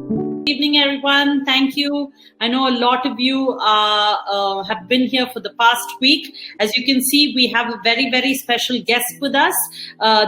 Good evening, everyone. Thank you. I know a lot of you have been here for the past week. As you can see, we have a very, very special guest with us.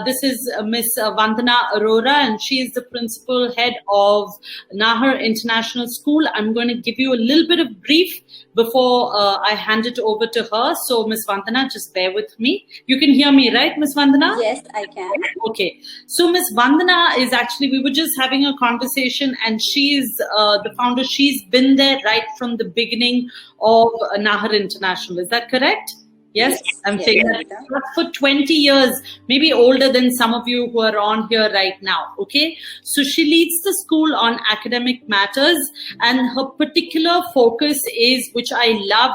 This is Miss Vandana Arora, and she is the principal head of Nahar International School. I'm going to give you a little bit of brief before I hand it over to her. So, Miss Vandana, just bear with me. You can hear me, right, Miss Vandana? Yes, I can. Okay. So Miss Vandana is actually, we were just having a conversation, and she's the founder. She's been there right from the beginning of Nahar International. Is that correct? Yes, I'm saying that for 20 years, maybe older than some of you who are on here right now. Okay. So she leads the school on academic matters, and her particular focus is, which I love,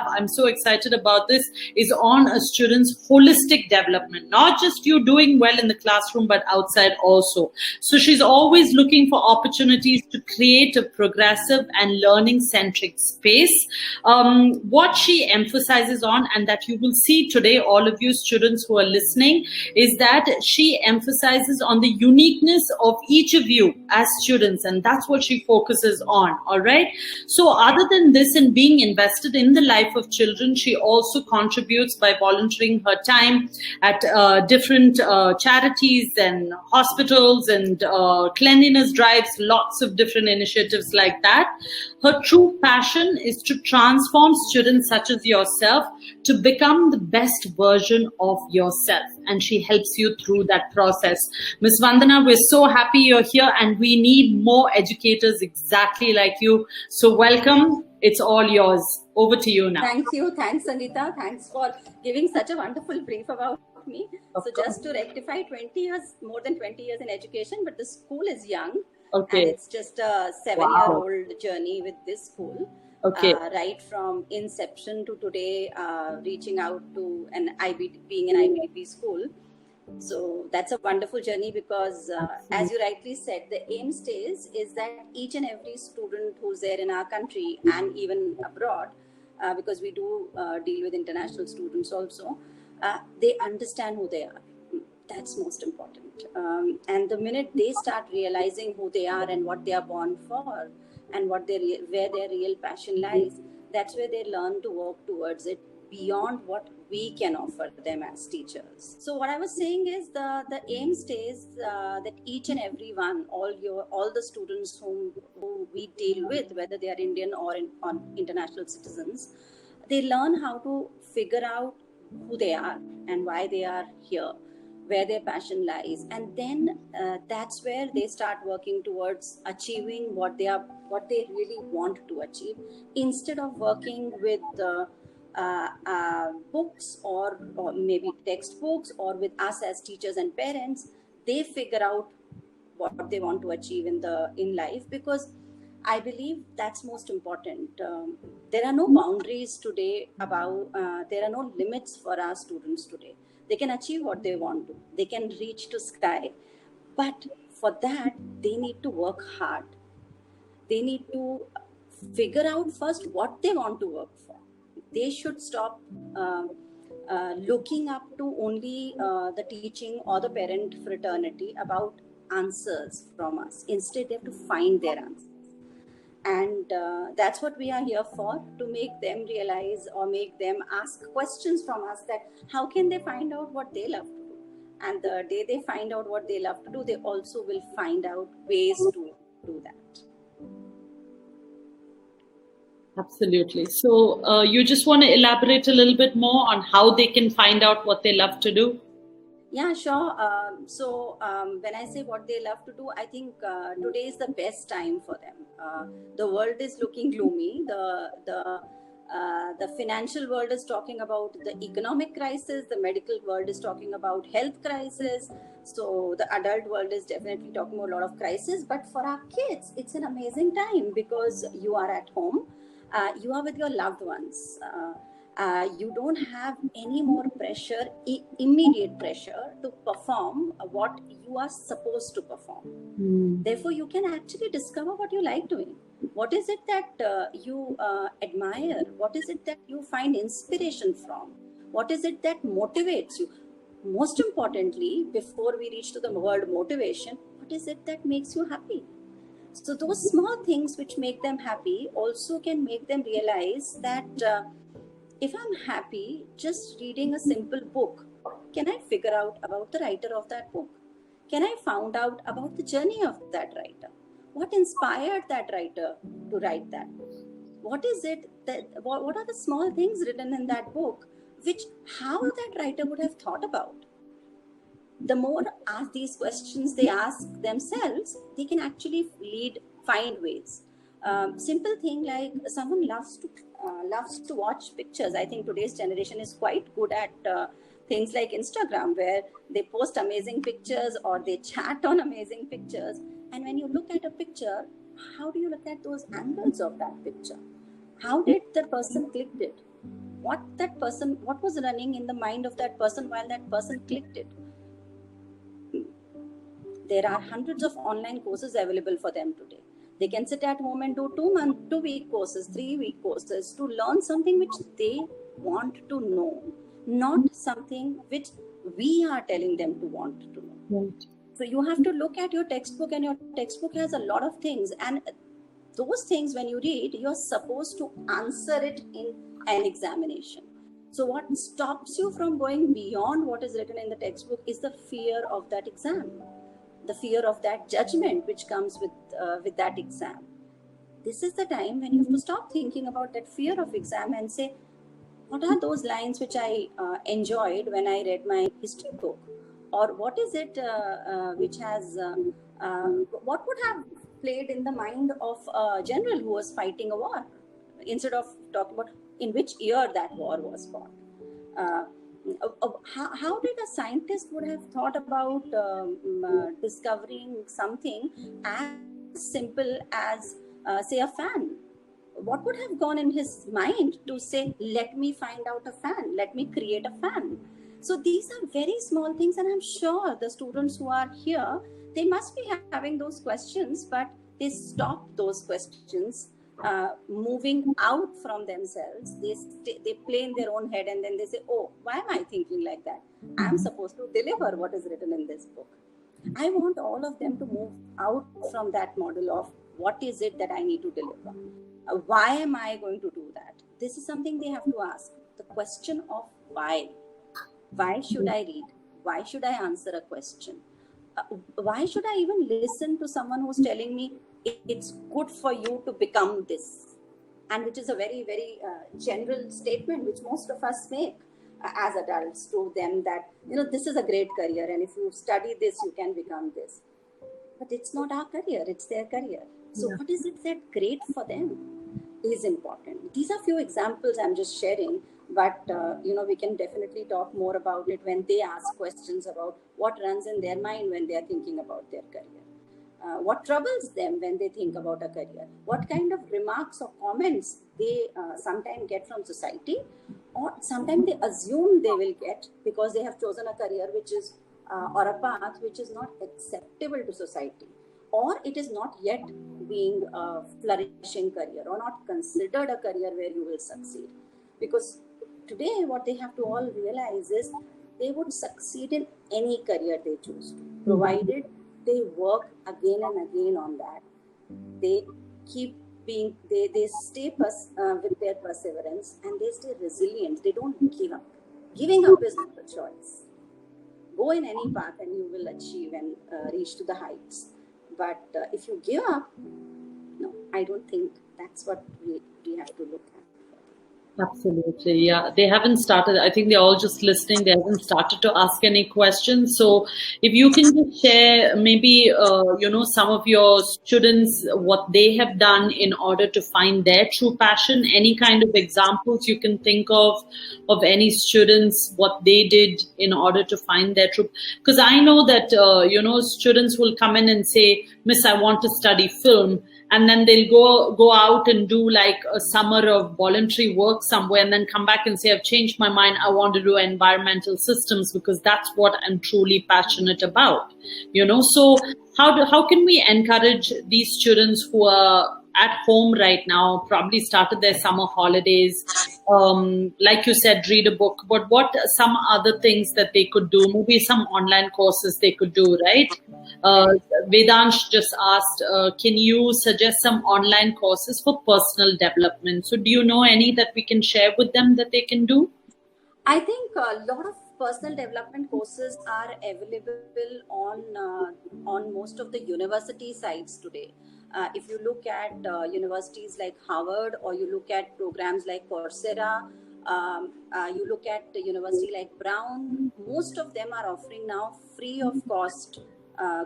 I'm so excited about this, is on a student's holistic development, not just you doing well in the classroom, but outside also. So she's always looking for opportunities to create a progressive and learning centric space. What she emphasizes on, and that you will see today, all of you students who are listening, is that she emphasizes on the uniqueness of each of you as students, and that's what she focuses on. All right. So other than this and being invested in the life of children, she also contributes by volunteering her time at different charities and hospitals and cleanliness drives, lots of different initiatives like that. Her true passion is to transform students such as yourself to become the best version of yourself, and she helps you through that process. Ms. Vandana, we're so happy you're here, and we need more educators exactly like you. So welcome. It's all yours. Over to you now. Thank you. Thanks, Sangeeta. Thanks for giving such a wonderful brief about me. Just to rectify, 20 years, more than 20 years in education, but the school is young. Okay. And it's just a 7-year-old journey with this school. Okay. Right from inception to today, reaching out to being an IBDP school. So that's a wonderful journey because, as you rightly said, the aim stays is that each and every student who's there in our country and even abroad, because we do deal with international students also, they understand who they are. That's most important. And the minute they start realizing who they are and what they are born for and where their real passion lies, that's where they learn to work towards it beyond what we can offer them as teachers. So what I was saying is the aim stays that each and every one, all the students who we deal with, whether they are Indian or international citizens, they learn how to figure out who they are and why they are here, where their passion lies, and then that's where they start working towards achieving what they really want to achieve, instead of working with books or maybe textbooks, or with us as teachers and parents. They figure out what they want to achieve in life, because I believe that's most important. There are no boundaries today there are no limits for our students today. They can achieve what they want to. They can reach to sky. But for that, they need to work hard. They need to figure out first what they want to work for. They should stop looking up to only the teaching or the parent fraternity about answers from us. Instead, they have to find their answers. And that's what we are here for, to make them realize or make them ask questions from us, that how can they find out what they love to do. And the day they find out what they love to do, they also will find out ways to do that. Absolutely. So you just want to elaborate a little bit more on how they can find out what they love to do? Yeah, sure. So when I say what they love to do, I think today is the best time for them. The world is looking gloomy. The financial world is talking about the economic crisis. The medical world is talking about health crisis. So the adult world is definitely talking about a lot of crisis. But for our kids, it's an amazing time, because you are at home. You are with your loved ones. You don't have any more pressure, immediate pressure to perform what you are supposed to perform. Therefore, you can actually discover what you like doing. What is it that you admire? What is it that you find inspiration from? What is it that motivates you? Most importantly, before we reach to the word motivation, what is it that makes you happy? So those small things which make them happy also can make them realize that if I'm happy just reading a simple book, can I figure out about the writer of that book? Can I find out about the journey of that writer? What inspired that writer to write that book? What is it that, what are the small things written in that book which how that writer would have thought about? The more ask these questions they ask themselves, they can actually find ways. Simple thing like someone loves to watch pictures. I think today's generation is quite good at things like Instagram, where they post amazing pictures or they chat on amazing pictures. And when you look at a picture, how do you look at those angles of that picture? How did the person click it? What was running in the mind of that person while that person clicked it? There are hundreds of online courses available for them today. They can sit at home and do 2-week courses, 3-week courses to learn something which they want to know, not something which we are telling them to want to know. Right. So you have to look at your textbook, and your textbook has a lot of things. And those things, when you read, you're supposed to answer it in an examination. So what stops you from going beyond what is written in the textbook is the fear of that exam, the fear of that judgment which comes with that exam. This is the time when you have to stop thinking about that fear of exam and say, what are those lines which I enjoyed when I read my history book? Or what is it which has, what would have played in the mind of a general who was fighting a war, instead of talking about in which year that war was fought? How did a scientist would have thought about discovering something as simple as, say, a fan? What would have gone in his mind to say, let me find out a fan, let me create a fan? So these are very small things, and I'm sure the students who are here, they must be having those questions, but they stop those questions moving out from themselves. They play in their own head, and then they say, oh, why am I thinking like that? I'm supposed to deliver what is written in this book. I want all of them to move out from that model of what is it that I need to deliver? Why am I going to do that? This is something they have to ask. The question of why. Why should I read? Why should I answer a question? Why should I even listen to someone who's telling me it's good for you to become this? And which is a very, very general statement which most of us make as adults to them, that, this is a great career, and if you study this, you can become this. But it's not our career, it's their career. So what is it that great for them is important. These are few examples I'm just sharing, but we can definitely talk more about it when they ask questions about what runs in their mind when they are thinking about their career. What troubles them when they think about a career? What kind of remarks or comments they sometimes get from society, or sometimes they assume they will get because they have chosen a career which is or a path which is not acceptable to society, or it is not yet being a flourishing career, or not considered a career where you will succeed. Because today what they have to all realize is they would succeed in any career they choose to, provided they work again and again on that. They keep being, they stay with their perseverance, and they stay resilient. They don't give up. Giving up is not a choice. Go in any path and you will achieve and reach to the heights. But if you give up, no, I don't think that's what we have to look at. Absolutely. Yeah. They haven't started. I think they're all just listening. They haven't started to ask any questions. So if you can just share maybe, some of your students, what they have done in order to find their true passion, any kind of examples you can think of any students, what they did in order to find their true, because I know that, students will come in and say, Miss, I want to study film. And then they'll go out and do like a summer of voluntary work somewhere, and then come back and say, I've changed my mind. I want to do environmental systems because that's what I'm truly passionate about. So how can we encourage these students who are at home right now, probably started their summer holidays. Like you said, read a book. But what are some other things that they could do? Maybe some online courses they could do, right? Vedansh just asked, can you suggest some online courses for personal development? So do you know any that we can share with them that they can do? I think a lot of personal development courses are available on most of the university sites today. If you look at universities like Harvard, or you look at programs like Coursera, you look at a university like Brown, most of them are offering now free of cost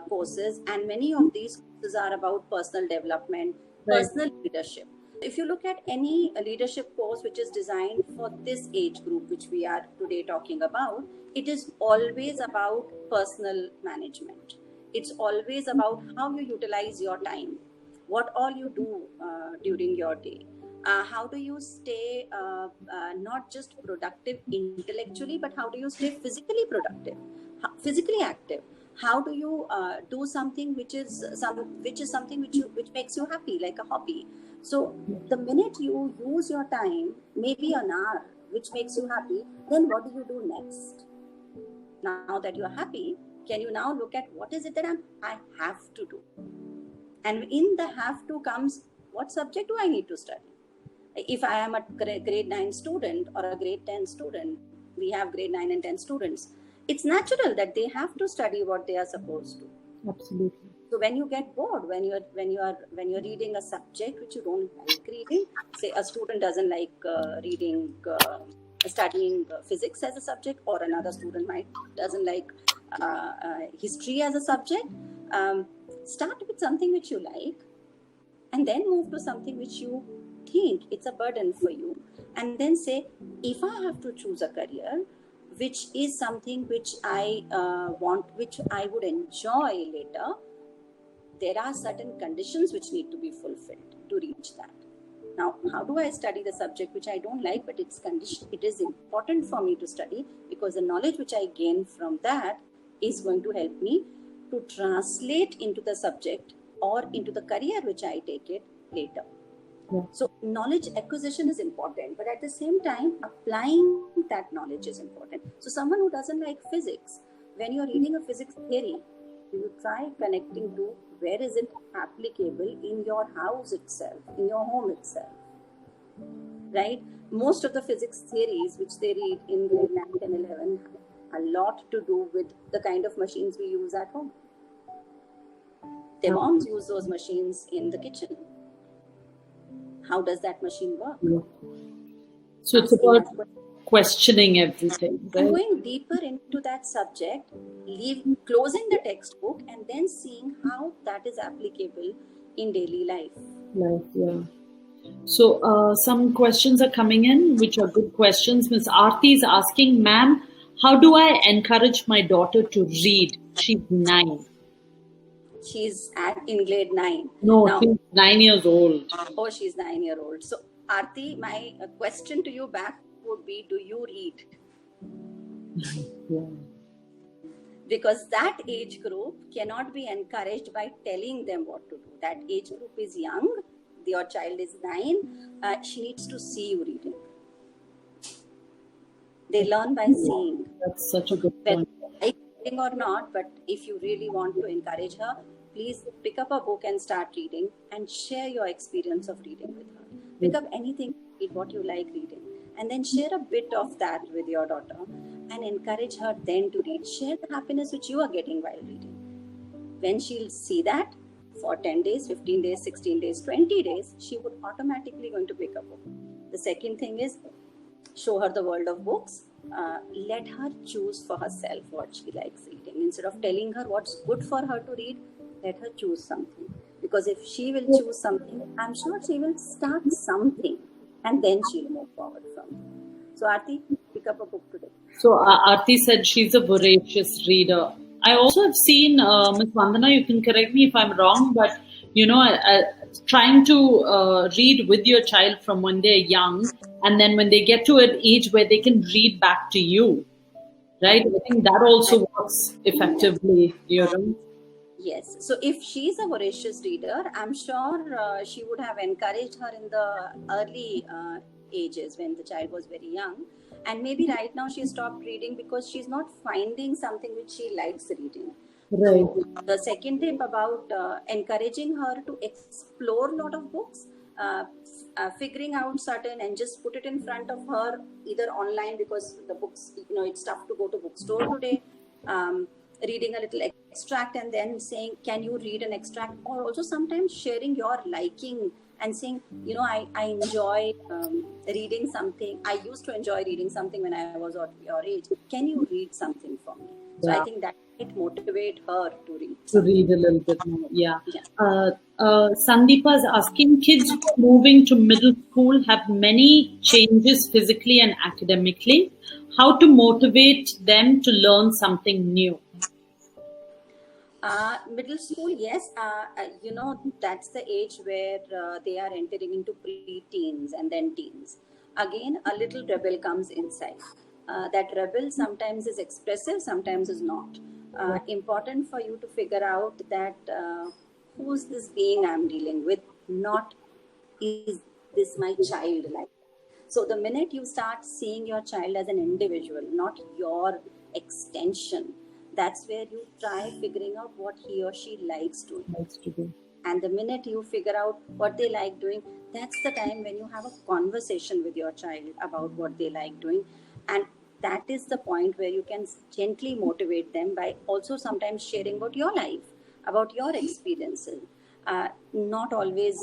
courses, and many of these courses are about personal development, personal leadership. If you look at any leadership course which is designed for this age group which we are today talking about, it is always about personal management. It's always about how you utilize your time, what all you do during your day. How do you stay not just productive intellectually, but how do you stay physically productive, physically active? How do you do something which is something which makes you happy, like a hobby? So the minute you use your time, maybe an hour, which makes you happy, then what do you do next? Now that you're happy, can you now look at what is it that I have to do? And in the have to comes, what subject do I need to study? If I am a grade 9 student or a grade 10 student, we have grade 9 and 10 students, it's natural that they have to study what they are supposed to. Absolutely. So when you get bored, when you're reading a subject which you don't like reading, say a student doesn't like studying physics as a subject, or another student doesn't like history as a subject, start with something which you like, and then move to something which you think it's a burden for you, and then say, if I have to choose a career which is something which I want, which I would enjoy later, there are certain conditions which need to be fulfilled to reach that. Now, how do I study the subject which I don't like, but it is important for me to study, because the knowledge which I gain from that is going to help me to translate into the subject or into the career which I take it later. Yeah. So knowledge acquisition is important, but at the same time, applying that knowledge is important. So someone who doesn't like physics, when you're reading a physics theory, you try connecting to where is it applicable in your house itself, in your home itself, right? Most of the physics theories which they read in grade 9 and 11 have a lot to do with the kind of machines we use at home. Their moms use those machines in the kitchen. How does that machine work? Yeah. So it's about questioning everything, right? And going deeper into that subject, closing the textbook, and then seeing how that is applicable in daily life. Yeah. So some questions are coming in, which are good questions. Ms. Aarti is asking, ma'am, how do I encourage my daughter to read? She's 9. She's in grade 9. No, now, she's 9 years old. Oh, she's 9 years old. So, Aarti, my question to you back would be, do you read? Yeah. Because that age group cannot be encouraged by telling them what to do. That age group is young. Your child is 9. She needs to see you reading. They learn by seeing. That's such a good point. Reading or not, but if you really want to encourage her, please pick up a book and start reading, and share your experience of reading with her. Pick up anything, read what you like reading, and then share a bit of that with your daughter and encourage her then to read. Share the happiness which you are getting while reading. When she'll see that for 10 days, 15 days, 16 days, 20 days, she would automatically going to pick a book. The second thing is, show her the world of books. Let her choose for herself what she likes reading. Instead of telling her what's good for her to read, let her choose something. Because if she will choose something, I'm sure she will start something, and then she'll move forward from it. So, Aarti, pick up a book today. So, Aarti said she's a voracious reader. I also have seen, Ms. Vandana, you can correct me if I'm wrong, but, trying to read with your child from when they're young, and then when they get to an age where they can read back to you, right? I think that also works effectively, Yes. So if she's a voracious reader, I'm sure she would have encouraged her in the early ages when the child was very young. And maybe right now she stopped reading because she's not finding something which she likes reading. Right. So the second tip about encouraging her to explore a lot of books, figuring out certain and just put it in front of her either online, because the books, it's tough to go to bookstore today. Reading a little extract and then saying, can you read an extract? Or also sometimes sharing your liking and saying, I enjoy reading something. I used to enjoy reading something when I was at your age. Can you read something for me? So Yeah. I think that might motivate her to read. To read a little bit more, yeah. Sandeepa is asking, kids who are moving to middle school have many changes physically and academically. How to motivate them to learn something new? Middle school, yes. That's the age where they are entering into pre-teens and then teens. Again, a little rebel comes inside. That rebel sometimes is expressive, sometimes is not. Important for you to figure out that who's this being I'm dealing with, not is this my child like. So the minute you start seeing your child as an individual, not your extension, that's where you try figuring out what he or she likes doing. And the minute you figure out what they like doing, that's the time when you have a conversation with your child about what they like doing. And that is the point where you can gently motivate them by also sometimes sharing about your life, about your experiences. Not always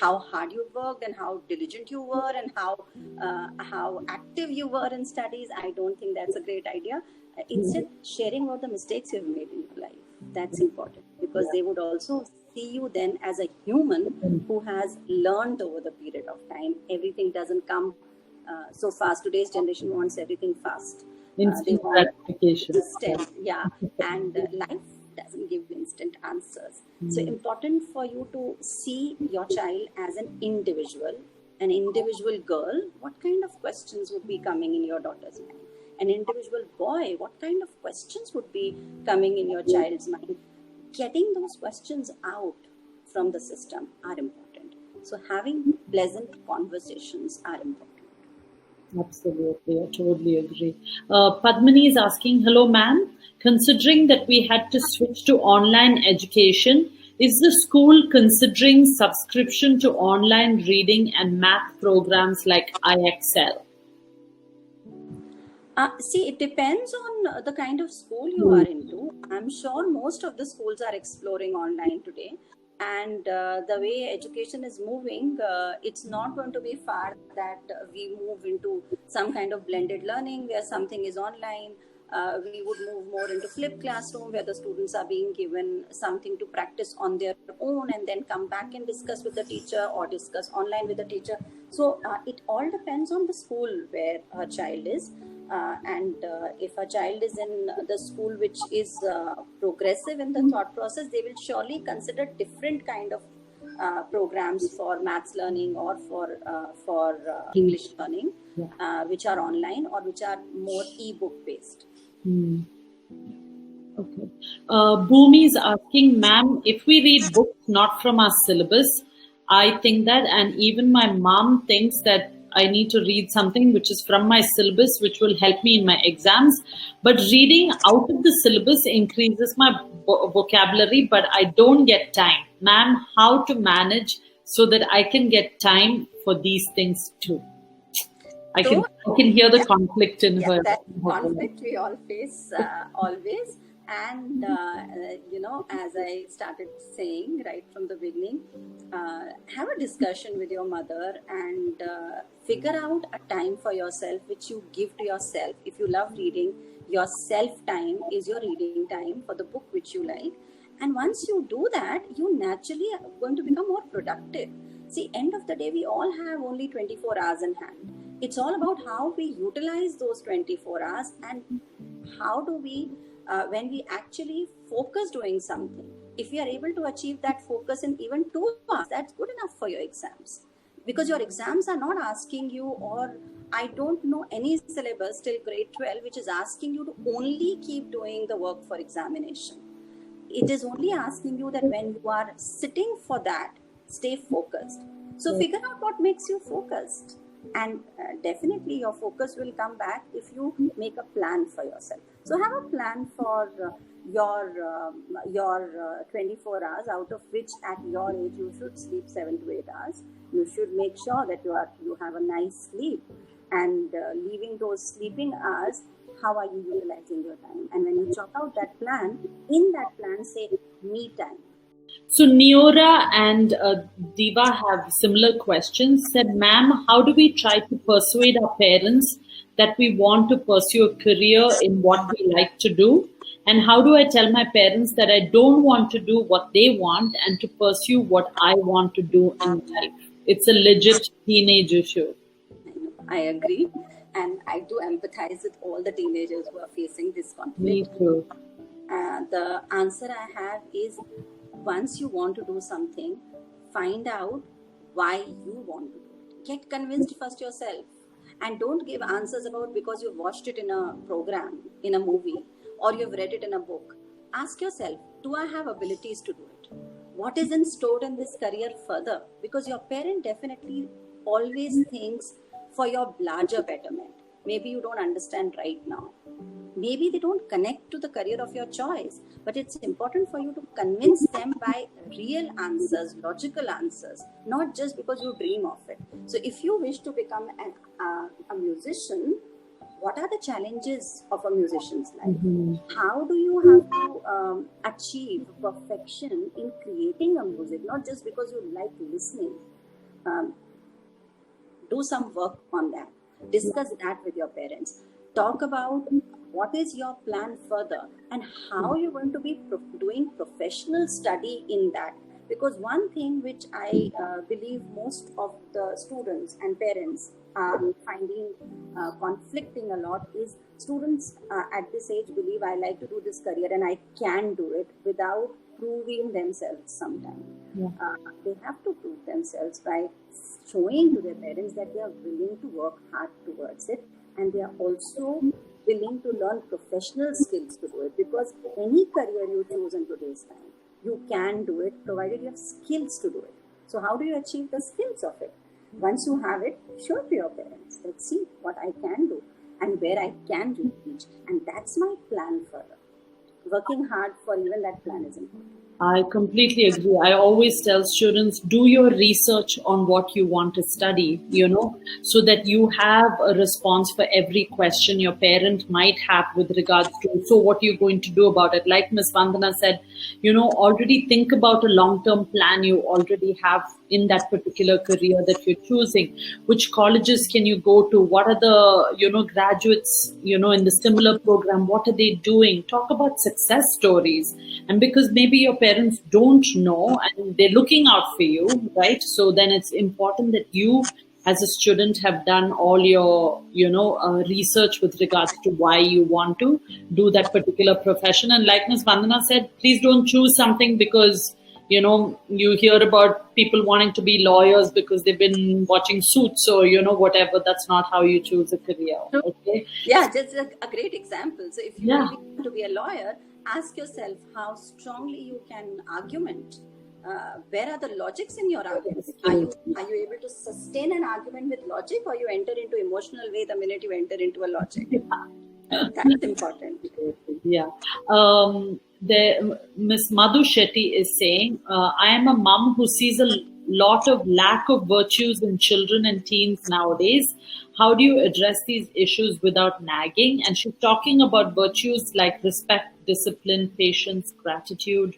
how hard you worked and how diligent you were and how active you were in studies. I don't think that's a great idea. Instead, sharing about the mistakes you've made in your life. That's important, because they would also see you then as a human who has learned over the period of time. Everything doesn't come so fast. Today's generation wants everything fast. Instant gratification. And life doesn't give instant answers. So important for you to see your child as an individual girl. What kind of questions would be coming in your daughter's mind? An individual boy, what kind of questions would be coming in your child's mind? Getting those questions out from the system are important. So having pleasant conversations are important. Absolutely, I totally agree. Padmini is asking, hello ma'am, considering that we had to switch to online education, is the school considering subscription to online reading and math programs like IXL? See, it depends on the kind of school you are into. I'm sure most of the schools are exploring online today. And the way education is moving, it's not going to be far that we move into some kind of blended learning where something is online. We would move more into flipped classroom where the students are being given something to practice on their own and then come back and discuss with the teacher or discuss online with the teacher. So it all depends on the school where a child is. And if a child is in the school which is progressive in the thought process, they will surely consider different kind of programs for maths learning or for English learning, which are online or which are more e-book based. Okay. Bhumi is asking, ma'am, if we read books not from our syllabus, I think that, and even my mom thinks that I need to read something which is from my syllabus, which will help me in my exams. But reading out of the syllabus increases my vocabulary, but I don't get time. Ma'am, how to manage so that I can get time for these things too? I can hear the conflict in her. That conflict we all face always. And, as I started saying right from the beginning, have a discussion with your mother and figure out a time for yourself which you give to yourself. If you love reading, your self time is your reading time for the book which you like. And once you do that, you naturally are going to become more productive. See, end of the day, we all have only 24 hours in hand. It's all about how we utilize those 24 hours and how do we when we actually focus doing something. If we are able to achieve that focus in even 2 hours, that's good enough for your exams. Because your exams are not asking you, or I don't know any syllabus till grade 12, which is asking you to only keep doing the work for examination. it is only asking you that when you are sitting for that, stay focused. So figure out what makes you focused, and definitely your focus will come back if you make a plan for yourself. So have a plan for your 24 hours, out of which at your age you should sleep 7 to 8 hours. You should make sure that you have a nice sleep, and leaving those sleeping hours, how are you utilizing your time? And when you chalk out that plan, in that plan say me time. So Neora and Diva have similar questions. Said, ma'am, how do we try to persuade our parents that we want to pursue a career in what we like to do? And how do I tell my parents that I don't want to do what they want and to pursue what I want to do in life? It's a legit teenage issue. I agree. And I do empathize with all the teenagers who are facing this conflict. Me too. The answer I have is, once you want to do something, find out why you want to do it. Get convinced first yourself. And don't give answers about because you've watched it in a program, in a movie, or you've read it in a book. Ask yourself, do I have abilities to do it? What is in store in this career further? Because your parent definitely always thinks for your larger betterment. Maybe you don't understand right now. Maybe they don't connect to the career of your choice, but it's important for you to convince them by real answers, logical answers, not just because you dream of it. So if you wish to become a musician, what are the challenges of a musician's life? Mm-hmm. How do you have to achieve perfection in creating a music, not just because you like listening? Do some work on that. Discuss that with your parents. Talk about what is your plan further and how you're going to be doing professional study in that. Because one thing which I believe most of the students and parents are finding conflicting a lot is students at this age believe I like to do this career and I can do it without proving themselves sometimes. Yeah. They have to prove themselves by showing to their parents that they are willing to work hard towards it, and they are also willing to learn professional skills to do it, because any career you choose in today's time, you can do it provided you have skills to do it. So how do you achieve the skills of it? Once you have it, show it to your parents. Let's see what I can do and where I can reach. And that's my plan further. Working hard for even that plan is important. I completely agree. I always tell students, do your research on what you want to study, so that you have a response for every question your parent might have with regards to, so what you're going to do about it. Like Ms. Vandana said, already think about a long-term plan you already have in that particular career that you're choosing. Which colleges can you go to? What are the, graduates, in the similar program? What are they doing? Talk about success stories. And because maybe your parents don't know and they're looking out for you, right? So then it's important that you as a student have done all your, research with regards to why you want to do that particular profession. And like Ms. Vandana said, please don't choose something because, you hear about people wanting to be lawyers because they've been watching Suits or, whatever. That's not how you choose a career. Okay? Yeah, just a great example. So if you want to be a lawyer, ask yourself how strongly you can argument. Where are the logics in your argument? Are you able to sustain an argument with logic, or you enter into emotional way the minute you enter into a logic? That's important. Yeah. Ms. Madhu Shetty is saying, I am a mom who sees a lot of lack of virtues in children and teens nowadays. How do you address these issues without nagging? And she's talking about virtues like respect, discipline, patience, gratitude.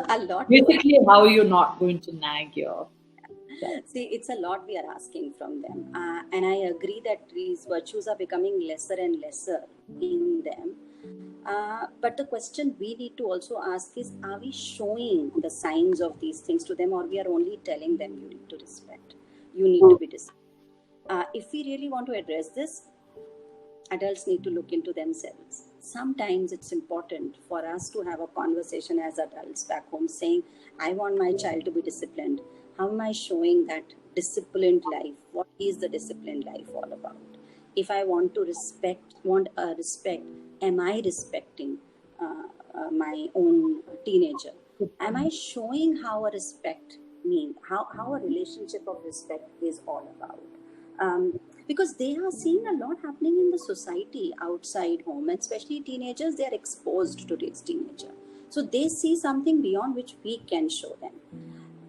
A lot. Basically, how you're not going to nag your... See, it's a lot we are asking from them. And I agree that these virtues are becoming lesser and lesser in them. But the question we need to also ask is, are we showing the signs of these things to them, or we are only telling them you need to respect, you need to be disciplined? If we really want to address this, adults need to look into themselves. Sometimes it's important for us to have a conversation as adults back home saying, I want my child to be disciplined. How am I showing that disciplined life? What is the disciplined life all about? If I want to respect, am I respecting? my own teenager? Am I showing how a respect means, how a relationship of respect is all about? Because they are seeing a lot happening in the society outside home, and especially teenagers, they are exposed to this teenager. So they see something beyond which we can show them.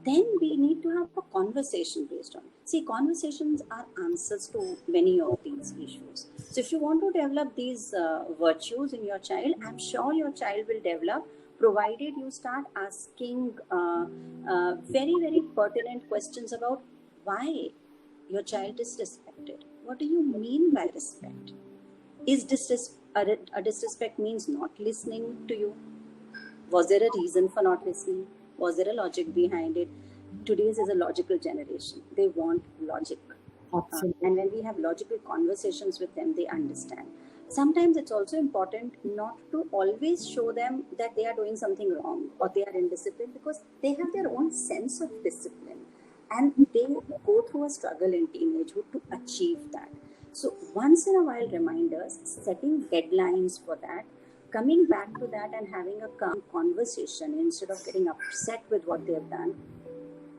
Then we need to have a conversation based on it. See, conversations are answers to many of these issues. So if you want to develop these virtues in your child, I'm sure your child will develop, provided you start asking very, very pertinent questions about why your child is disrespected. What do you mean by respect? Is a disrespect means not listening to you? Was there a reason for not listening? Was there a logic behind it? Today's is a logical generation. They want logic. And when we have logical conversations with them, they understand. Sometimes it's also important not to always show them that they are doing something wrong or they are indisciplined, because they have their own sense of discipline. And they go through a struggle in teenagehood to achieve that. So once in a while, reminders, setting deadlines for that, coming back to that and having a calm conversation instead of getting upset with what they have done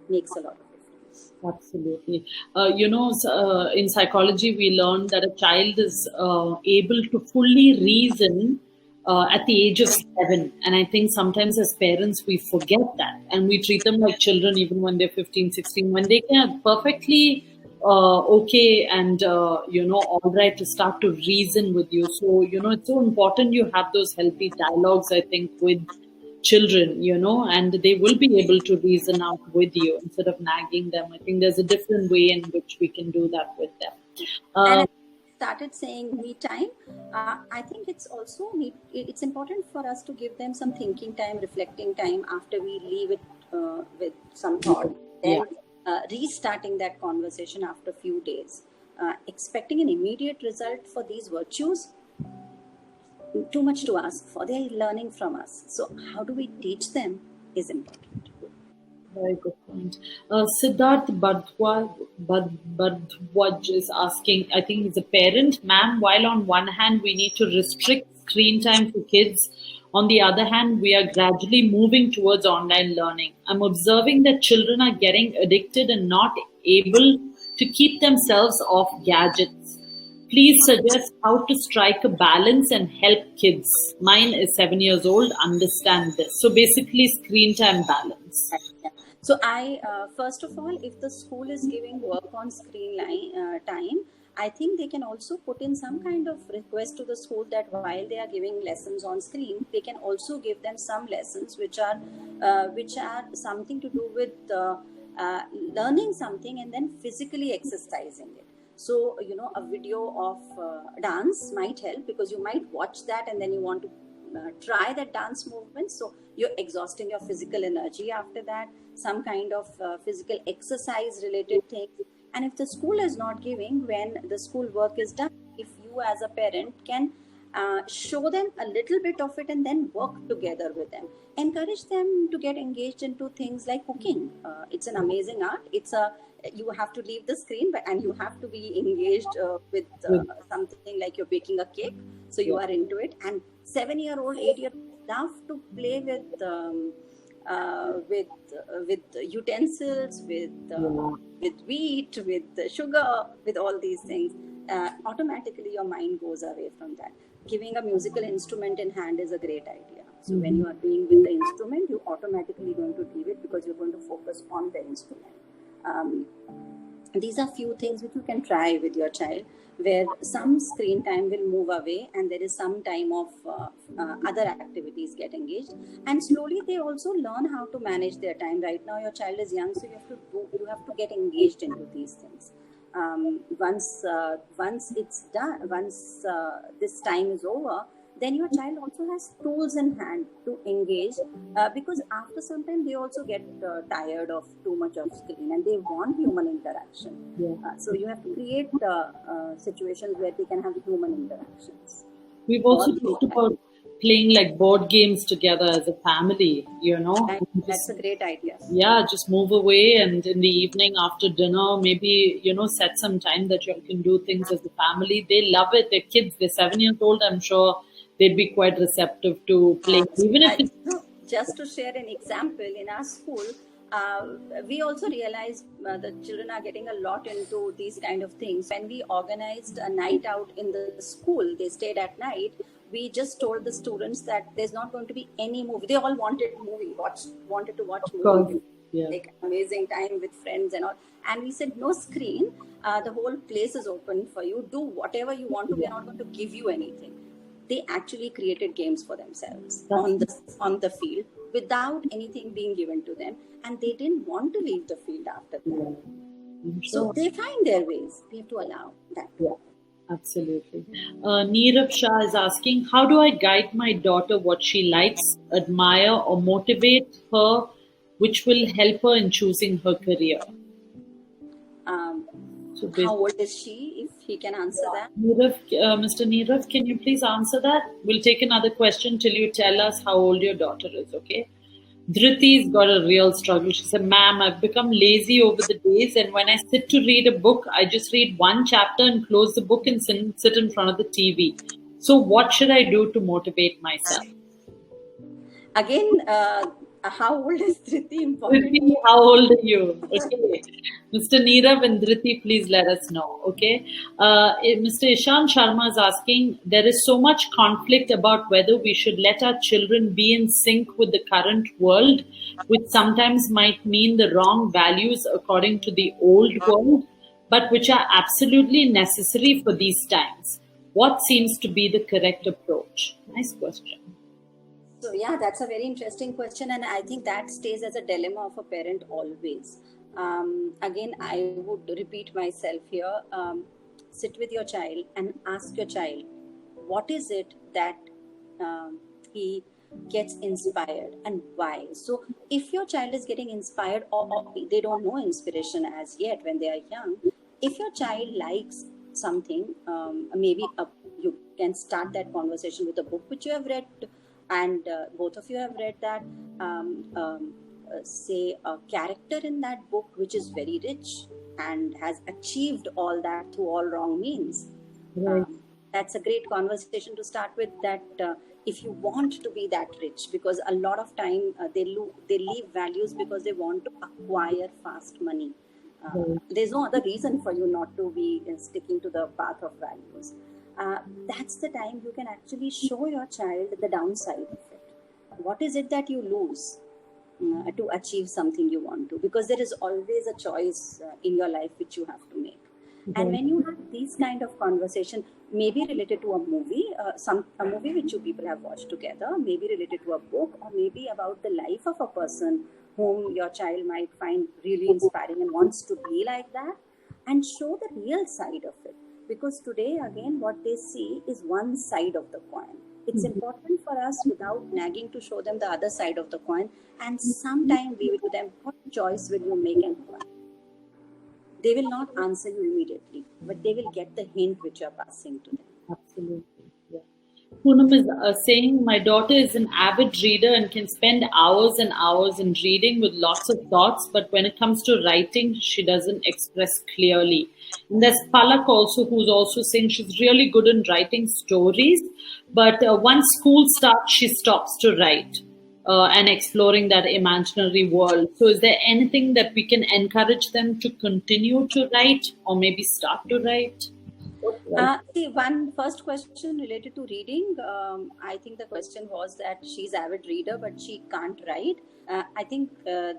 makes a lot of difference. Absolutely. In psychology, we learned that a child is able to fully reason at the age of 7. And I think sometimes as parents, we forget that. And we treat them like children even when they're 15, 16, when they can perfectly okay and, all right to start to reason with you. So, it's so important you have those healthy dialogues, I think, with children, and they will be able to reason out with you instead of nagging them. I think there's a different way in which we can do that with them. And I started saying me time. I think it's also it's important for us to give them some thinking time, reflecting time after we leave it with some thought. Then restarting that conversation after a few days. Expecting an immediate result for these virtues, too much to ask for. They are learning from us. So how do we teach them is important. Very good point. Siddharth Bhardwaj is asking, I think he's a parent. Ma'am, while on one hand we need to restrict screen time for kids, on the other hand, we are gradually moving towards online learning. I'm observing that children are getting addicted and not able to keep themselves off gadgets. Please suggest how to strike a balance and help kids. Mine is 7 years old. Understand this. So basically, screen time balance. So first of all, if the school is giving work on screen time, I think they can also put in some kind of request to the school that while they are giving lessons on screen, they can also give them some lessons which are something to do with learning something and then physically exercising it. So, a video of dance might help, because you might watch that and then you want to try that dance movement. So you're exhausting your physical energy after that, some kind of physical exercise related things. And if the school is not giving, when the school work is done, if you as a parent can show them a little bit of it and then work together with them, encourage them to get engaged into things like cooking. It's an amazing art. You have to leave the screen, and you have to be engaged with something like you're baking a cake. So you are into it. And 7-year-old, 8-year-old love to play with utensils, with wheat, with sugar, with all these things. Automatically your mind goes away from that. Giving a musical instrument in hand is a great idea. So when you are being with the instrument, you automatically going to leave it because you're going to focus on the instrument. These are few things which you can try with your child, where some screen time will move away and there is some time of other activities get engaged, and slowly they also learn how to manage their time. Right now your child is young, so you have to get engaged into these things. Once it's done, once this time is over, then your child also has tools in hand to engage, because after some time they also get tired of too much of screen and they want human interaction. So you have to create situations where they can have human interactions. We've also talked about playing like board games together as a family, That's a great idea. Yeah, just move away, and in the evening after dinner, maybe, set some time that you can do things as a family. They love it. They're kids. They're 7 years old. I'm sure they'd be quite receptive to playing, even if it's just to share an example, in our school, we also realized the children are getting a lot into these kind of things. When we organized a night out in the school, they stayed at night. We just told the students that there's not going to be any movie. They all wanted wanted to watch movie, like amazing time with friends and all. And we said no screen. The whole place is open for you. Do whatever you want to. We are not going to give you anything. They actually created games for themselves on the field without anything being given to them, and they didn't want to leave the field after that. So they find their ways. We have to allow that. Yeah, absolutely. Neerav Shah is asking, how do I guide my daughter what she likes, admire, or motivate her, which will help her in choosing her career? How old is she, if he can answer that? Mr. Neerav, can you please answer that? We'll take another question till you tell us how old your daughter is, okay? Dhriti's got a real struggle. She said, ma'am, I've become lazy over the days, and when I sit to read a book, I just read one chapter and close the book and sit in front of the TV. So what should I do to motivate myself? Again, how old is Dhriti? Dhriti, how old are you? Okay. Mr. Neerav and Dhriti, please let us know. Okay. Mr. Ishan Sharma is asking, there is so much conflict about whether we should let our children be in sync with the current world, which sometimes might mean the wrong values according to the old world, but which are absolutely necessary for these times. What seems to be the correct approach? Nice question. So yeah, that's a very interesting question, and I think that stays as a dilemma of a parent always. Again, I would repeat myself here. Sit with your child and ask your child, what is it that he gets inspired and why? So if your child is getting inspired or they don't know inspiration as yet when they are young, if your child likes something, maybe you can start that conversation with a book which you have read, and both of you have read that, say a character in that book which is very rich and has achieved all that through all wrong means. Right. That's a great conversation to start with, that if you want to be that rich, because a lot of time they leave values because they want to acquire fast money. There's no other reason for you not to be sticking to the path of values. That's the time you can actually show your child the downside of it. What is it that you lose to achieve something you want to? Because there is always a choice in your life which you have to make. And when you have these kind of conversation, maybe related to a movie, a movie which you people have watched together, maybe related to a book, or maybe about the life of a person whom your child might find really inspiring and wants to be like that, and show the real side of it. Because today, again, what they see is one side of the coin. It's important for us, without nagging, to show them the other side of the coin, and sometime we will to them, what choice will you make and why? They will not answer you immediately, but they will get the hint which you are passing to them. Absolutely. Yeah. Poonam is saying, my daughter is an avid reader and can spend hours and hours in reading with lots of thoughts, but when it comes to writing, she doesn't express clearly. And there's Palak also, who's also saying she's really good in writing stories, but once school starts, she stops to write and exploring that imaginary world. So is there anything that we can encourage them to continue to write, or maybe start to write? See, one first question related to reading. I think the question was that she's avid reader, but she can't write. I think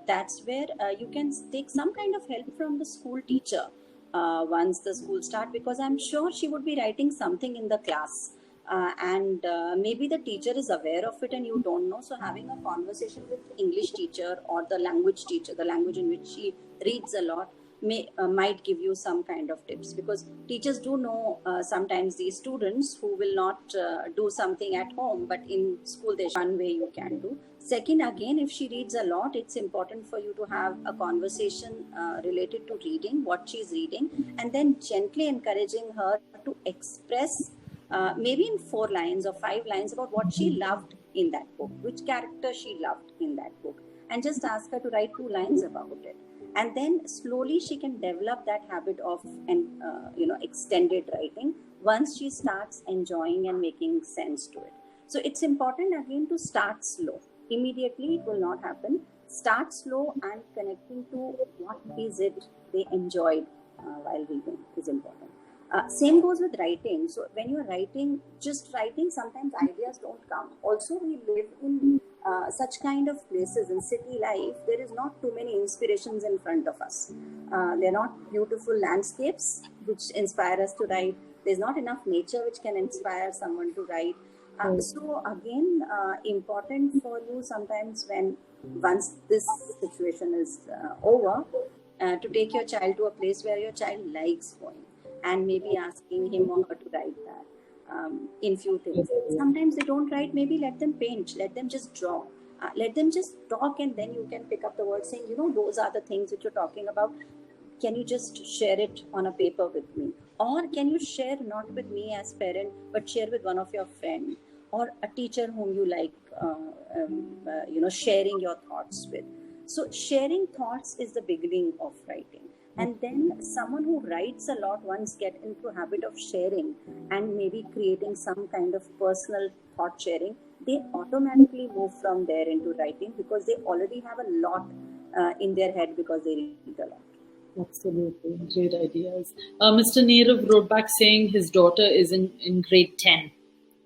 that's where you can take some kind of help from the school teacher once the school start, because I'm sure she would be writing something in the class. And maybe the teacher is aware of it and you don't know. So having a conversation with English teacher or the language teacher, the language in which she reads a lot, might give you some kind of tips, because teachers do know sometimes these students who will not do something at home, but in school there's one way you can do. Second, again, if she reads a lot, it's important for you to have a conversation related to reading, what she's reading, and then gently encouraging her to express maybe in 4 lines or 5 lines about what she loved in that book, which character she loved in that book, and just ask her to write 2 lines about it. And then slowly she can develop that habit of extended writing once she starts enjoying and making sense to it. So it's important again to start slow. Immediately it will not happen. Start slow, and connecting to what is it they enjoyed while reading is important. Same goes with writing. So when you're writing, just writing, sometimes ideas don't come. Also, we live in such kind of places in city life. There is not too many inspirations in front of us. They're not beautiful landscapes which inspire us to write. There's not enough nature which can inspire someone to write. So again, important for you sometimes when once this situation is over, to take your child to a place where your child likes going, and maybe asking him or her to write that in few things. Sometimes they don't write, maybe let them paint, let them just draw, let them just talk, and then you can pick up the word saying, those are the things which you're talking about. Can you just share it on a paper with me? Or can you share not with me as parent, but share with one of your friends or a teacher whom you like, sharing your thoughts with. So sharing thoughts is the beginning of writing. And then someone who writes a lot, once get into a habit of sharing and maybe creating some kind of personal thought sharing, they automatically move from there into writing because they already have a lot in their head because they read a lot. Absolutely. Great ideas. Mr. Neerav wrote back saying his daughter is in grade 10.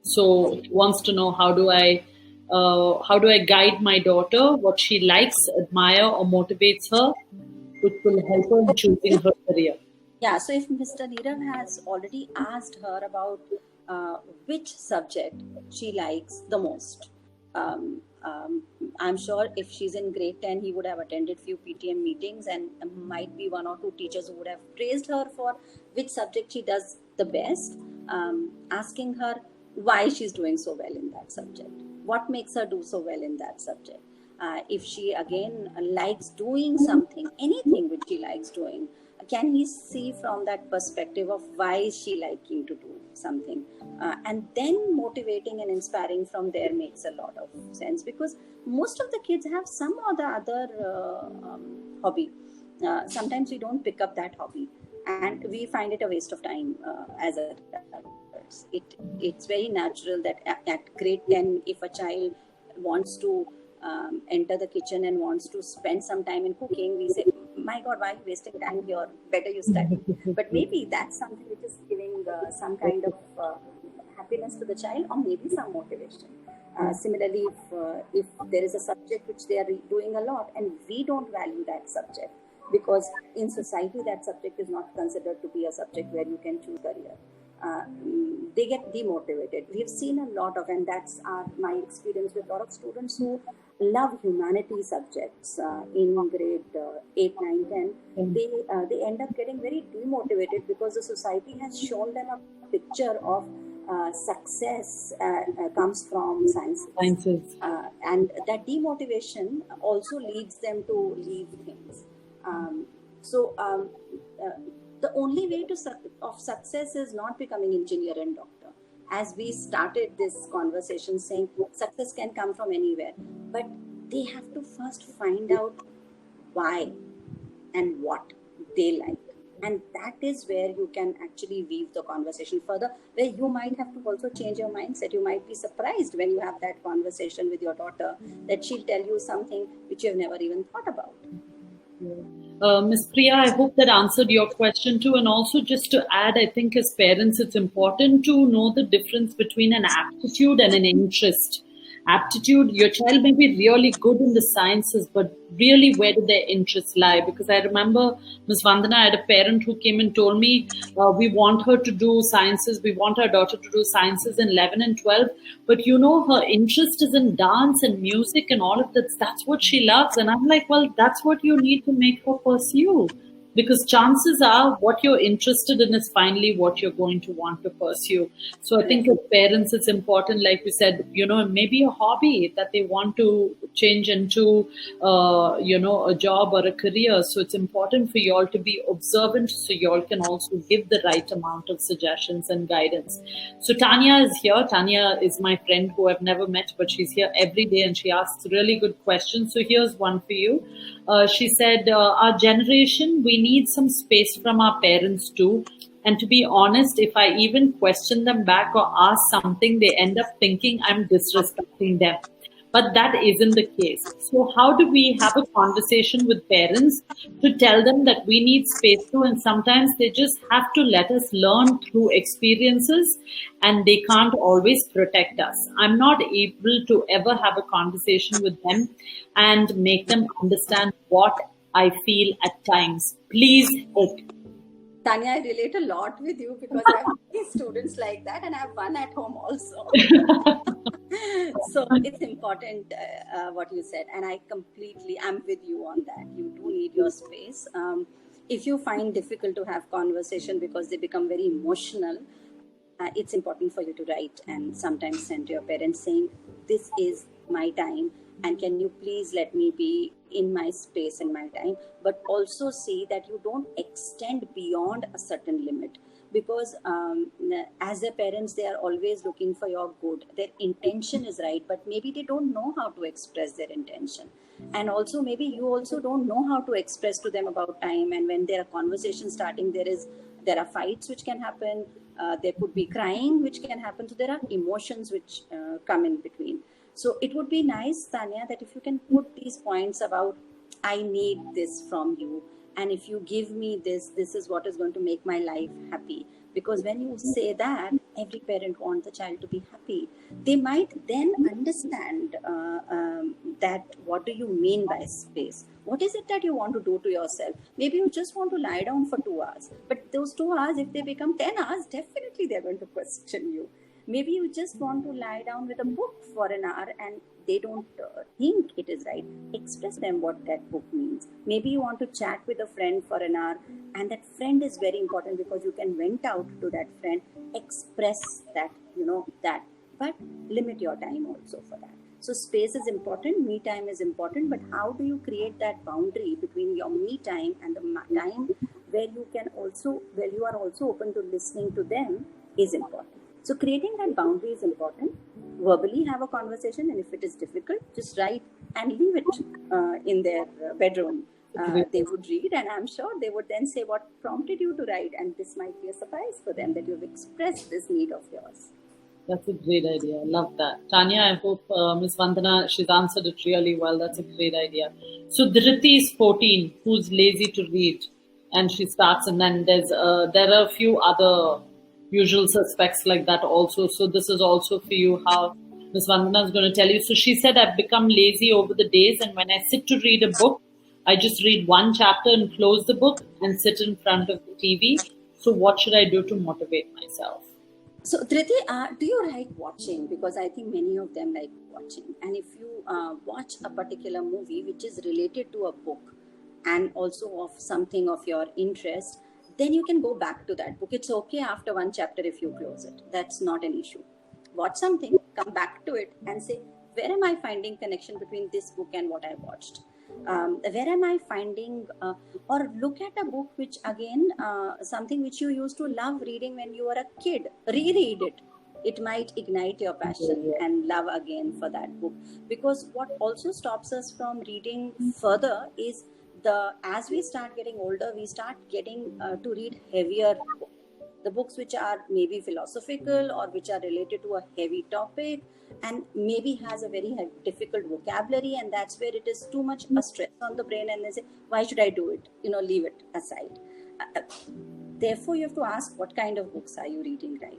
So he wants to know how do I guide my daughter, what she likes, admire or motivates her, which will help her in choosing her career. Yeah, so if Mr. Neerav has already asked her about which subject she likes the most, I'm sure if she's in grade 10, he would have attended few PTM meetings and might be one or two teachers who would have praised her for which subject she does the best, asking her why she's doing so well in that subject, what makes her do so well in that subject. If she again likes doing something, anything which she likes doing, can he see from that perspective of why is she liking to do something, and then motivating and inspiring from there makes a lot of sense, because most of the kids have some or the other hobby. Sometimes we don't pick up that hobby and we find it a waste of time as adults. It's very natural that at grade 10, if a child wants to enter the kitchen and wants to spend some time in cooking, we say, my God, why are you wasting time here? Better you study. But maybe that's something which is giving some kind of happiness to the child, or maybe some motivation. Similarly, if there is a subject which they are doing a lot and we don't value that subject, because in society that subject is not considered to be a subject where you can choose career, they get demotivated. We've seen a lot of, and that's my experience with a lot of students who love humanity subjects in grade 8, 9, 10. They end up getting very demotivated because the society has shown them a picture of success comes from sciences. And that demotivation also leads them to leave things. The only way of success is not becoming engineer and doctor. As we started this conversation saying success can come from anywhere, but they have to first find out why and what they like. And that is where you can actually weave the conversation further, where you might have to also change your mindset. You might be surprised when you have that conversation with your daughter that she'll tell you something which you have never even thought about. Ms. Priya, I hope that answered your question too. And also just to add, I think as parents, it's important to know the difference between an aptitude and an interest. Aptitude, your child may be really good in the sciences, but really where do their interests lie? Because I remember, Ms. Vandana, I had a parent who came and told me, we want her to do sciences, we want our daughter to do sciences in 11 and 12, but her interest is in dance and music and all of that. That's what she loves. And I'm like, well, that's what you need to make her pursue. Because chances are what you're interested in is finally what you're going to want to pursue. So I think as parents, it's important, like you said, maybe a hobby that they want to change into, a job or a career. So it's important for you all to be observant so you all can also give the right amount of suggestions and guidance. So Tanya is here. Tanya is my friend who I've never met, but she's here every day and she asks really good questions. So here's one for you. She said, our generation, we need some space from our parents too. And to be honest, if I even question them back or ask something, they end up thinking I'm disrespecting them. But that isn't the case. So, how do we have a conversation with parents to tell them that we need space too? And sometimes they just have to let us learn through experiences and they can't always protect us. I'm not able to ever have a conversation with them and make them understand what I feel at times. Please help. Tanya, I relate a lot with you because I have students like that, and I have one at home also. So it's important what you said, and I'm with you on that. You do need your space. If you find difficult to have conversation because they become very emotional, it's important for you to write and sometimes send to your parents saying, this is my time, and can you please let me be in my space and my time, but also see that you don't extend beyond a certain limit, because as their parents, they are always looking for your good. Their intention is right, but maybe they don't know how to express their intention. And also maybe you also don't know how to express to them about time, and when there are conversations starting, there are fights which can happen, there could be crying which can happen, so there are emotions which come in between. So it would be nice, Tanya, that if you can put these points about, I need this from you, and if you give me this is what is going to make my life happy. Because when you say that, every parent wants the child to be happy. They might then understand that what do you mean by space? What is it that you want to do to yourself? Maybe you just want to lie down for 2 hours. But those 2 hours, if they become 10 hours, definitely they're going to question you. Maybe you just want to lie down with a book for an hour and they don't think it is right. Express them what that book means. Maybe you want to chat with a friend for an hour, and that friend is very important because you can vent out to that friend, express that, that, but limit your time also for that. So space is important, me time is important, but how do you create that boundary between your me time and the time where you are also open to listening to them is important. So creating that boundary is important. Verbally have a conversation, and if it is difficult, just write and leave it in their bedroom. They would read, and I'm sure they would then say what prompted you to write, and this might be a surprise for them that you've expressed this need of yours. That's a great idea. I love that. Tanya, I hope Ms. Vandana, she's answered it really well. That's a great idea. So Dhriti is 14, who's lazy to read, and she starts, and then there are a few other usual suspects like that also. So this is also for you how Ms. Vandana is going to tell you. So she said, I've become lazy over the days, and when I sit to read a book, I just read one chapter and close the book and sit in front of the TV. So what should I do to motivate myself? So Dhriti, do you like watching? Because I think many of them like watching. And if you watch a particular movie which is related to a book and also of something of your interest, then you can go back to that book. It's okay after one chapter if you close it. That's not an issue. Watch something, come back to it and say, where am I finding connection between this book and what I watched? Where am I finding, or look at a book which again, something which you used to love reading when you were a kid, reread it. It might ignite your passion and love again for that book. Because what also stops us from reading further is as we start getting older, we start getting to read heavier books. The books which are maybe philosophical or which are related to a heavy topic and maybe has a very difficult vocabulary, and that's where it is too much a stress on the brain, and they say, why should I do it? Leave it aside. Therefore, you have to ask, what kind of books are you reading right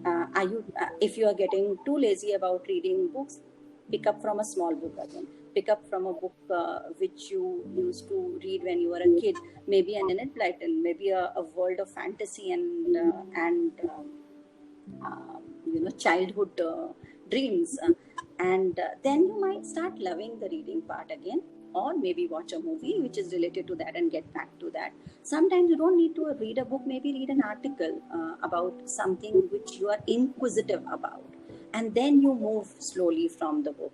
now? If you are getting too lazy about reading books, pick up from a small book again. Pick up from a book which you used to read when you were a kid, maybe an Enid Blyton, maybe a world of fantasy and childhood dreams, and then you might start loving the reading part again, or maybe watch a movie which is related to that and get back to that. Sometimes you don't need to read a book, maybe read an article about something which you are inquisitive about, and then you move slowly from the book.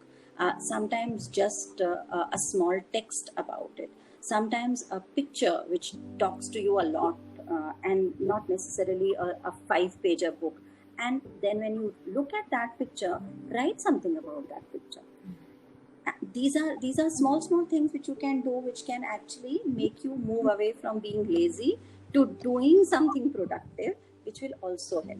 Sometimes just a small text about it. Sometimes a picture which talks to you a lot and not necessarily a 5-pager book. And then when you look at that picture, write something about that picture. These are small things which you can do, which can actually make you move away from being lazy to doing something productive, which will also help.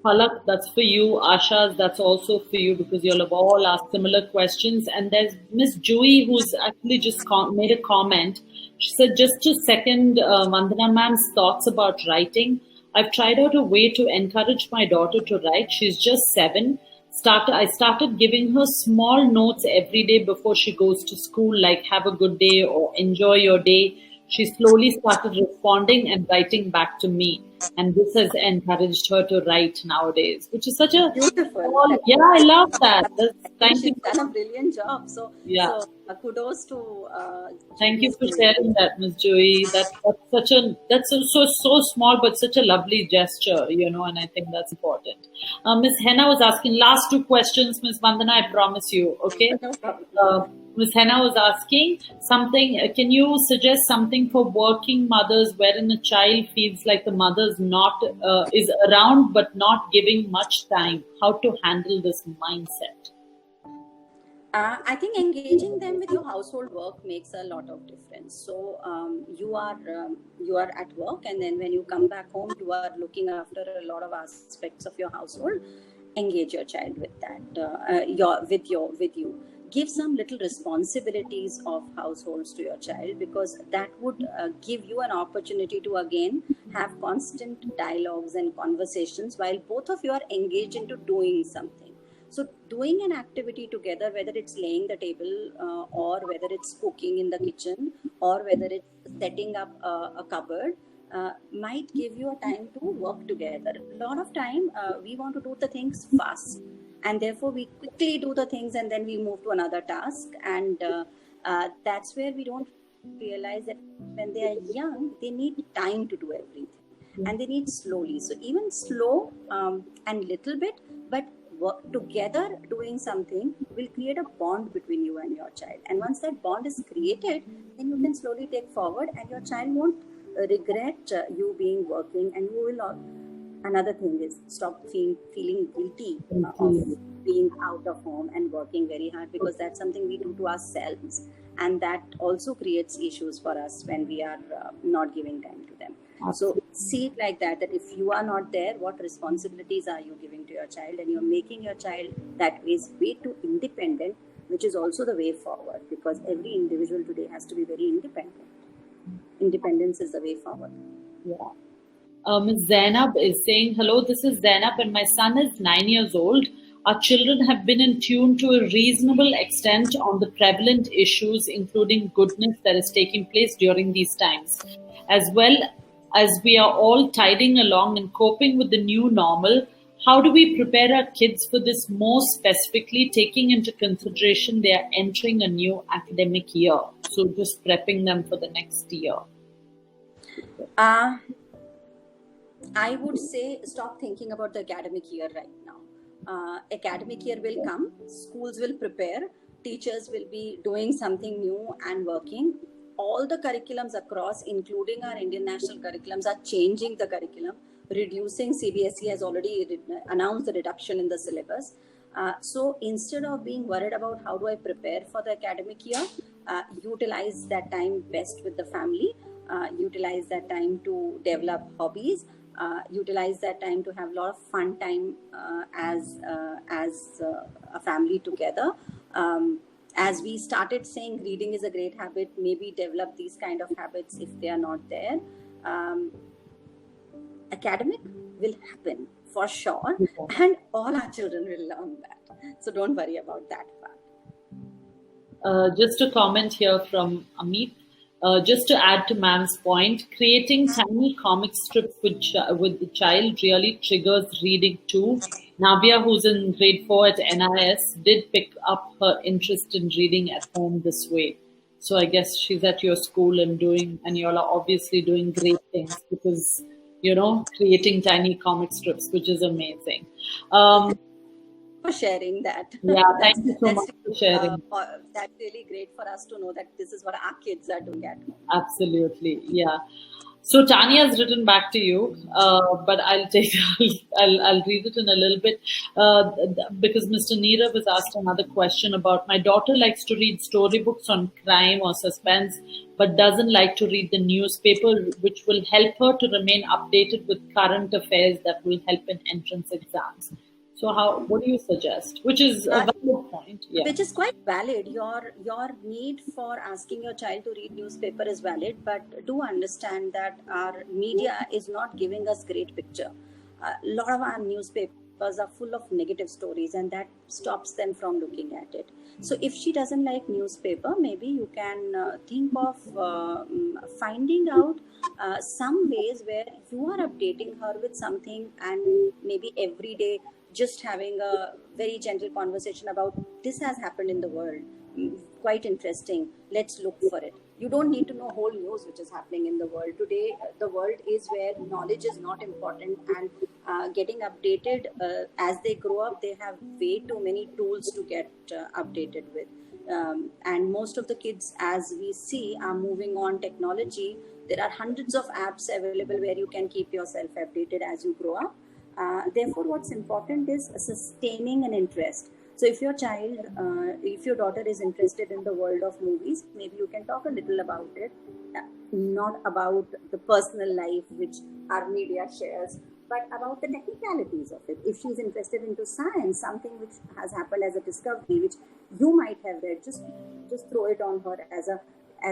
Palak, that's for you. Asha, that's also for you because you'll have all asked similar questions. And there's Miss Jui who's actually just made a comment. She said, just to second Vandana ma'am's thoughts about writing, I've tried out a way to encourage my daughter to write. She's just 7. I started giving her small notes every day before she goes to school, like have a good day or enjoy your day. She slowly started responding and writing back to me. And this has encouraged her to write nowadays, which is such a Beautiful. yeah, I love that. Thank She's you. done a brilliant job. So, Yeah. so kudos to. Thank you for sharing that, Ms. Joey. That's so small, but such a lovely gesture, and I think that's important. Ms. Henna was asking last 2 questions, Ms. Vandana. I promise you. Okay. No problem. Ms. Henna was asking something. Can you suggest something for working mothers wherein a child feels like the mother's not is around but not giving much time? How to handle this mindset? I think engaging them with your household work makes a lot of difference. So you are at work, and then when you come back home, you are looking after a lot of aspects of your household. Engage your child with that. With you. Give some little responsibilities of households to your child, because that would give you an opportunity to again have constant dialogues and conversations while both of you are engaged into doing something. So doing an activity together, whether it's laying the table or whether it's cooking in the kitchen or whether it's setting up a cupboard, might give you a time to work together. A lot of time we want to do the things fast, and therefore we quickly do the things and then we move to another task, and that's where we don't realize that when they are young, they need time to do everything, and they need slowly. So even slow and little bit, but work together doing something will create a bond between you and your child. And once that bond is created, then you can slowly take forward, and your child won't regret you being working, and you will not. Another thing is stop feeling guilty of being out of home and working very hard, because that's something we do to ourselves, and that also creates issues for us when we are not giving time to them. So see it like that if you are not there, what responsibilities are you giving to your child, and you're making your child that way too independent, which is also the way forward, because every individual today has to be very independent. Independence is the way forward. Yeah. Ms. Zainab is saying, hello, this is Zainab and my son is 9 years old. Our children have been in tune to a reasonable extent on the prevalent issues, including goodness that is taking place during these times. As well as we are all tiding along and coping with the new normal, how do we prepare our kids for this, more specifically taking into consideration they are entering a new academic year? So just prepping them for the next year. I would say stop thinking about the academic year right now. Academic year will come, schools will prepare, teachers will be doing something new and working. All the curriculums across, including our Indian national curriculums, are changing the curriculum, reducing. CBSE has already announced the reduction in the syllabus. So instead of being worried about how do I prepare for the academic year, utilize that time best with the family, utilize that time to develop hobbies, utilize that time to have a lot of fun time as a family together. As we started saying, reading is a great habit, maybe develop these kind of habits if they are not there. Academic will happen for sure, and all our children will learn that. So don't worry about that part. Just a comment here from Amit. Just to add to ma'am's point, creating tiny comic strips with the child really triggers reading too. Navia, who's in grade 4 at NIS, did pick up her interest in reading at home this way. So I guess she's at your school and you all are obviously doing great things because, creating tiny comic strips, which is amazing. For sharing that. Yeah, thank you so much for sharing. That's really great for us to know that this is what our kids are doing at home. Absolutely, yeah. So Tanya has written back to you, but I'll read it in a little bit because Mr. Neerav has asked another question about my daughter likes to read storybooks on crime or suspense, but doesn't like to read the newspaper, which will help her to remain updated with current affairs that will help in entrance exams. So what do you suggest? Which is a valid point. Yeah. Which is quite valid. Your need for asking your child to read newspaper is valid, but do understand that our media is not giving us great picture. A lot of our newspapers are full of negative stories, and that stops them from looking at it. So if she doesn't like newspaper, maybe you can think of finding out some ways where you are updating her with something, and maybe every day just having a very gentle conversation about this has happened in the world. Quite interesting. Let's look for it. You don't need to know whole news which is happening in the world. Today, the world is where knowledge is not important, and getting updated as they grow up, they have way too many tools to get updated with. And most of the kids, as we see, are moving on technology. There are hundreds of apps available where you can keep yourself updated as you grow up. Therefore, what's important is sustaining an interest. So if your child, if your daughter is interested in the world of movies, maybe you can talk a little about it, not about the personal life which our media shares, but about the technicalities of it. If she's interested into science, something which has happened as a discovery, which you might have read, just throw it on her as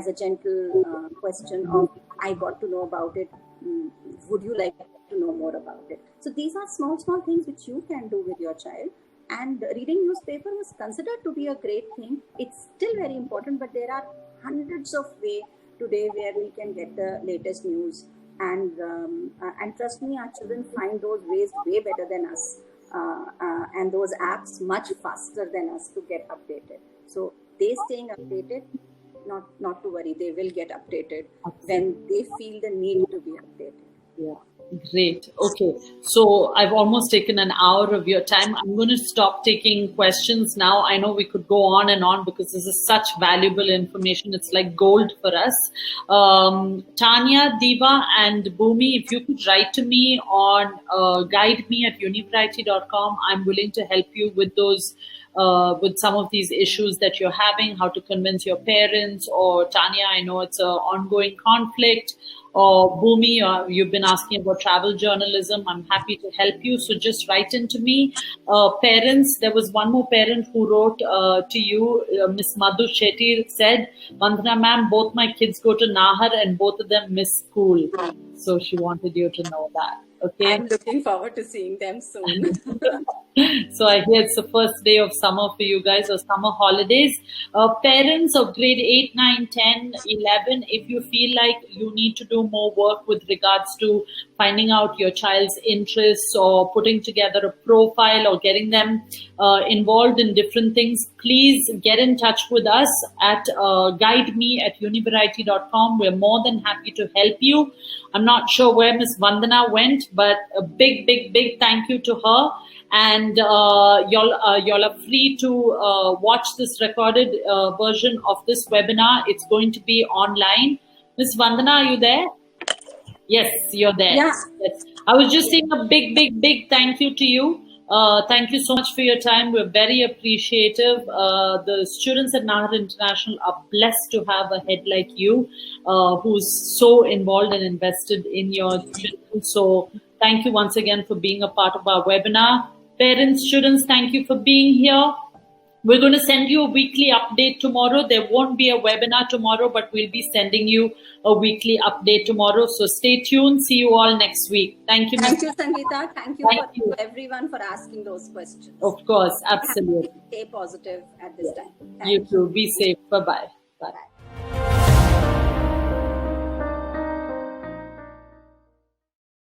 a gentle question of, I got to know about it. Would you like to know more about it? So these are small things which you can do with your child. And reading newspaper was considered to be a great thing. It's still very important, but there are hundreds of ways today where we can get the latest news. And trust me, our children find those ways way better than us, and those apps much faster than us to get updated. So they staying updated, not to worry, they will get updated when they feel the need to be updated. Yeah. Great. Okay. So I've almost taken an hour of your time. I'm going to stop taking questions now. I know we could go on and on because this is such valuable information. It's like gold for us. Tanya, Diva, and Bhumi, if you could write to me on guide me at univariety.com. I'm willing to help you with those. With some of these issues that you're having, how to convince your parents, or Tanya, I know it's an ongoing conflict, or Bhumi, you've been asking about travel journalism. I'm happy to help you. So just write into me. Parents, there was one more parent who wrote to you, Miss Madhu Shetty said, Vandana ma'am, both my kids go to Nahar and both of them miss school. So she wanted you to know that. Okay. I'm looking forward to seeing them soon. So I hear it's the first day of summer for you guys, or summer holidays. Parents of grade 8, 9, 10, 11, if you feel like you need to do more work with regards to finding out your child's interests or putting together a profile or getting them involved in different things, please get in touch with us at guideme@univariety.com. We're more than happy to help you. I'm not sure where Miss Vandana went, but a big thank you to her. And y'all are free to watch this recorded version of this webinar. It's going to be online. Miss Vandana, are you there? Yes, you're there. Yeah. Yes. I was just saying a big thank you to you. Thank you so much for your time. We're very appreciative. The students at Nahar International are blessed to have a head like you, who's so involved and invested in your children. So thank you once again for being a part of our webinar. Parents, students, thank you for being here. We're going to send you a weekly update tomorrow. There won't be a webinar tomorrow, but we'll be sending you a weekly update tomorrow. So stay tuned. See you all next week. Thank you. Thank you, Sangeeta. Thank you to everyone for asking those questions. Of course. Absolutely. Stay positive at this time. You too. Be safe. Bye-bye. Bye.